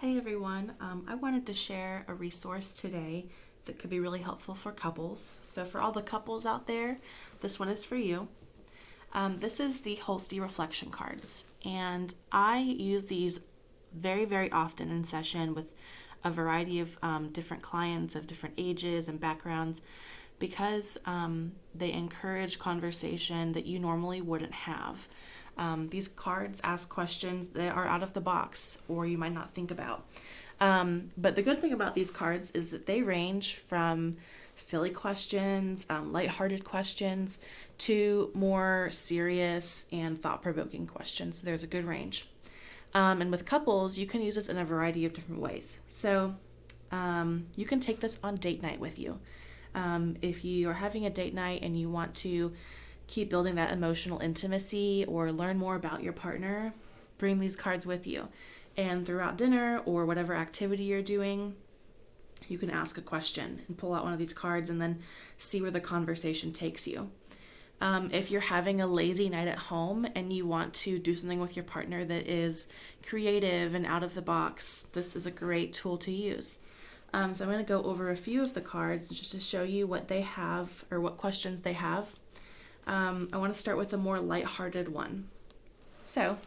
Hey everyone, I wanted to share a resource today that could be really helpful for couples. So, for all the couples out there, this one is for you. This is the Holstee Reflection Cards, and I use these very, very often in session with a variety of different clients of different ages and backgrounds because they encourage conversation that you normally wouldn't have. These cards ask questions that are out of the box or you might not think about. But the good thing about these cards is that they range from silly questions, lighthearted questions, to more serious and thought provoking questions. So there's a good range. And with couples, you can use this in a variety of different ways. So you can take this on date night with you. If you are having a date night and you want to keep building that emotional intimacy or learn more about your partner, bring these cards with you. And throughout dinner or whatever activity you're doing, you can ask a question and pull out one of these cards and then see where the conversation takes you. If you're having a lazy night at home and you want to do something with your partner that is creative and out of the box, this is a great tool to use. So I'm going to go over a few of the cards just to show you what they have or what questions they have. I want to start with a more lighthearted one. So,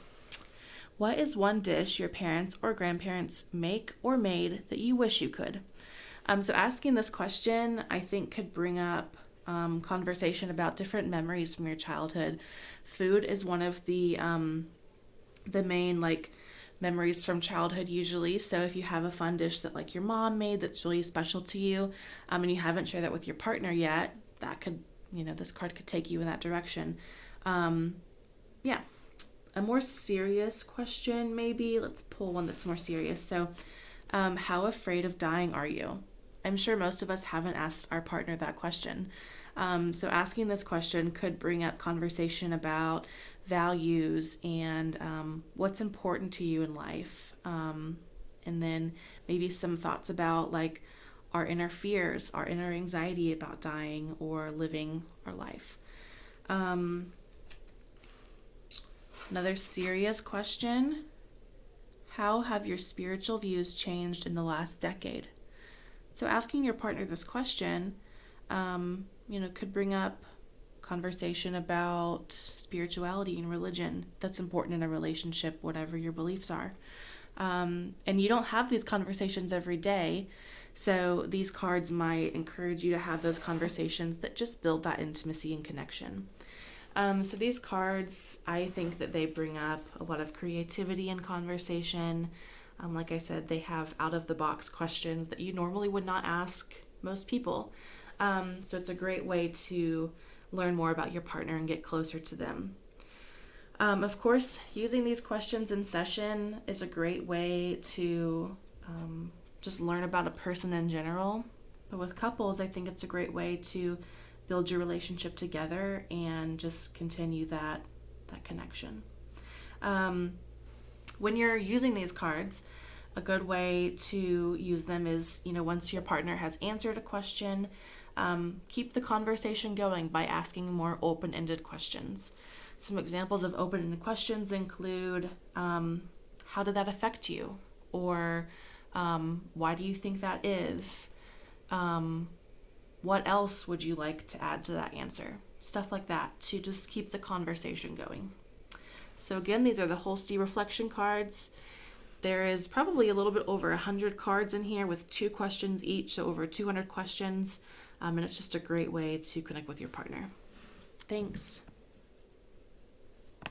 what is one dish your parents or grandparents make or made that you wish you could? So asking this question, I think, could bring up conversation about different memories from your childhood. Food is one of the main memories from childhood usually. So if you have a fun dish that your mom made that's really special to you, and you haven't shared that with your partner yet, that could this card could take you in that direction. Yeah. A more serious question, maybe. Let's pull one that's more serious. So, how afraid of dying are you? I'm sure most of us haven't asked our partner that question. So asking this question could bring up conversation about values and what's important to you in life. And then maybe some thoughts about our inner fears, our inner anxiety about dying or living our life. Another serious question: how have your spiritual views changed in the last decade? So asking your partner this question, could bring up conversation about spirituality and religion that's important in a relationship, whatever your beliefs are. And you don't have these conversations every day, so these cards might encourage you to have those conversations that just build that intimacy and connection. So these cards, I think that they bring up a lot of creativity in conversation. Like I said, they have out-of-the-box questions that you normally would not ask most people. So it's a great way to learn more about your partner and get closer to them. Of course, using these questions in session is a great way to just learn about a person in general. But with couples, I think it's a great way to build your relationship together and just continue that connection. When you're using these cards, a good way to use them is, once your partner has answered a question, keep the conversation going by asking more open-ended questions. Some examples of open-ended questions include, how did that affect you? Or why do you think that is? What else would you like to add to that answer? Stuff like that to just keep the conversation going. So again, these are the Holstee Reflection Cards. There is probably a little bit over 100 cards in here with 2 questions each, so over 200 questions. And it's just a great way to connect with your partner. Thanks.